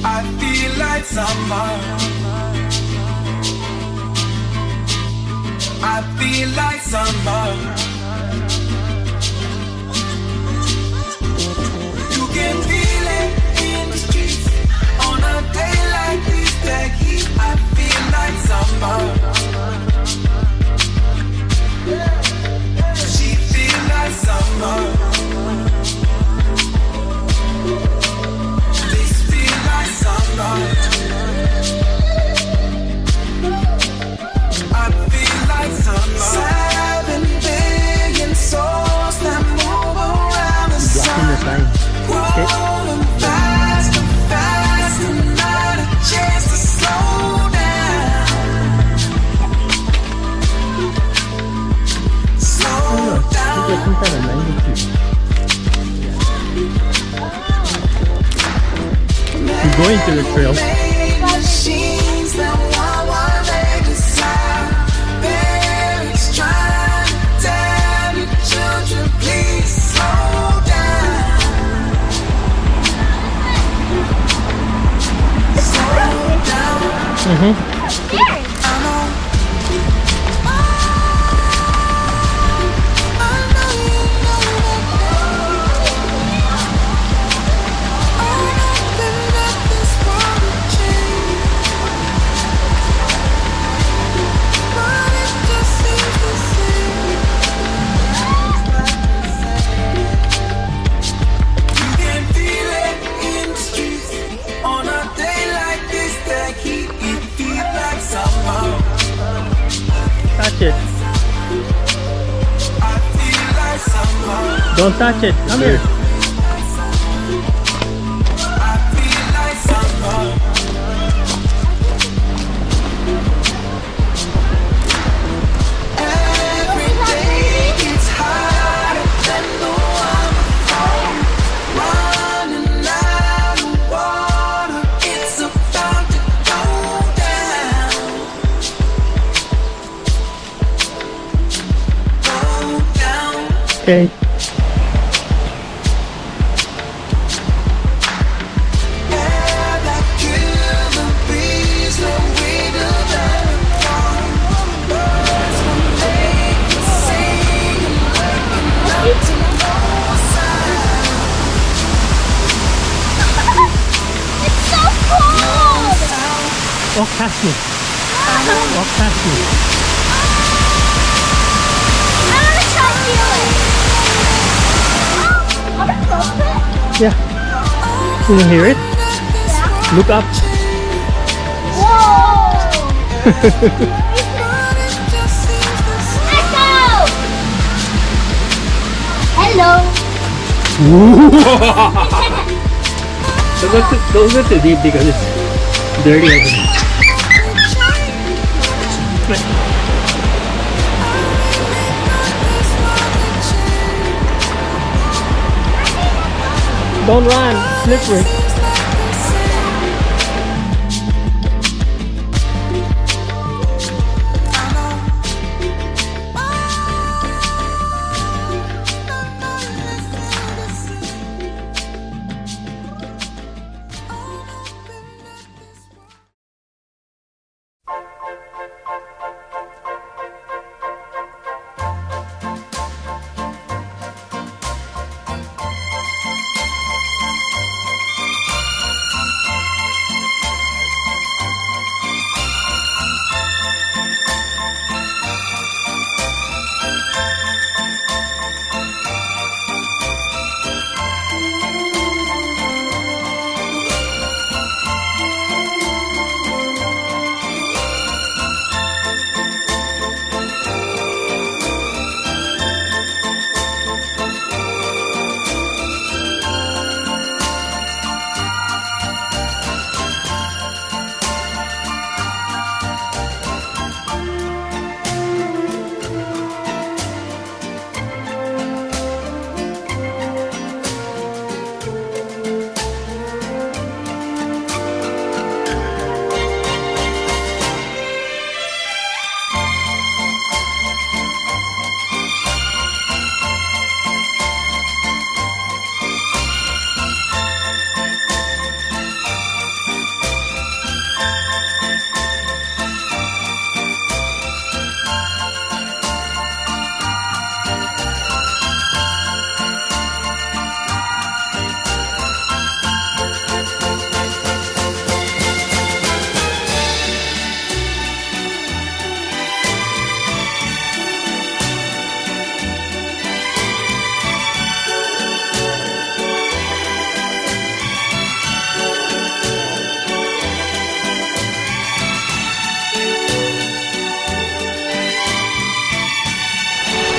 I feel like summer. I feel like summer. You can feel it in the streets on a day like this. That heat, I feel like summer. She feel like summer. This feel like summer. I feel like summer. 7 billion souls that move around the sun. Growing fast and fast, and not a chance to slow down. Slow down. We're going to the trail. Machines that want what they desire. Parents trying to tell your children, please slow down. Slow down. I know. Touch it. Don't touch it. Come here. Okay. Walk past me. Walk past me. I want to try feeling. Yeah. Can you hear it? Yeah. Look up. Whoa! Echo! Hello. Don't go too deep because it's dirty over there. Don't run, slippery.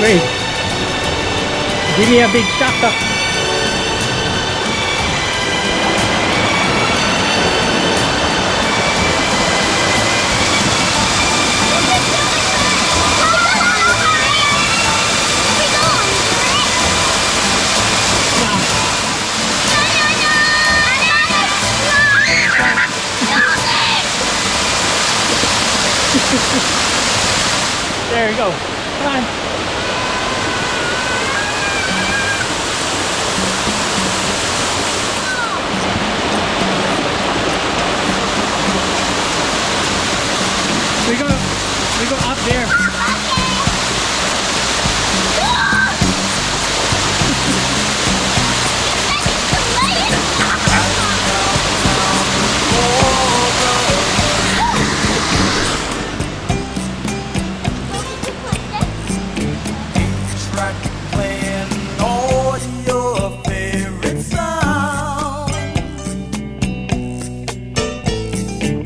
Great. Give me a big shaka. There you go. Come on. We go up there. Track playing all your favorite sounds.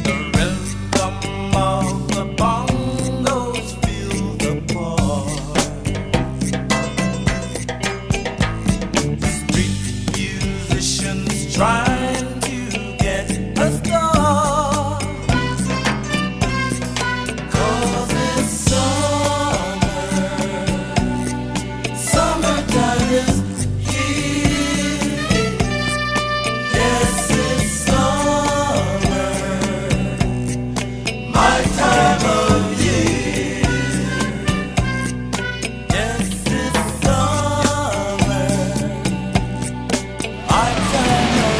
The rhythm of the bongos fill the park. Street musicians trying to get a start. 'Cause it's summer. Summertime is here. Yes, it's summer. My time of year. Yes, it's summer. My time of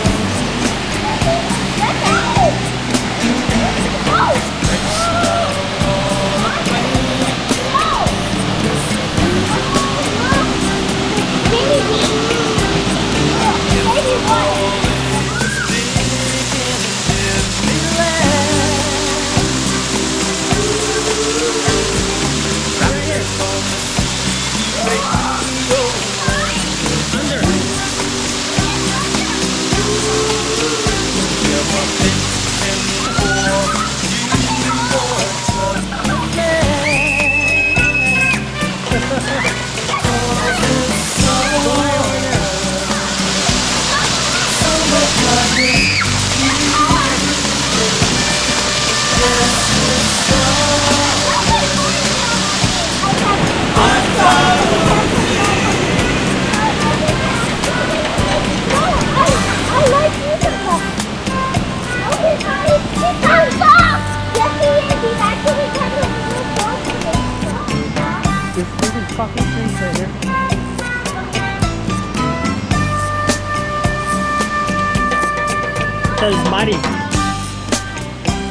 This is fucking trees right here. So it's muddy.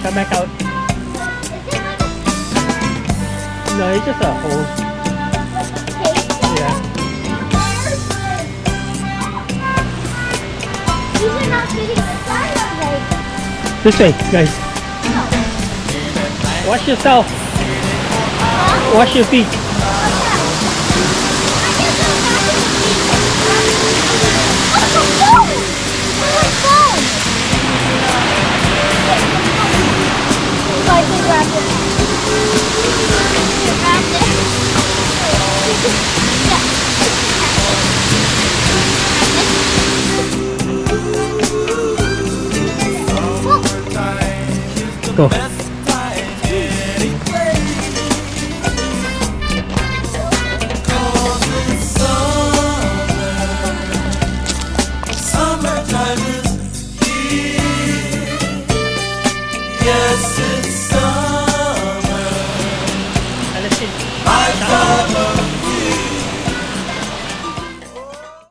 Come back out. No, it's just a hole. Yeah. These are not fitting the side of like. This way, guys. Wash yourself. Wash your feet. Go.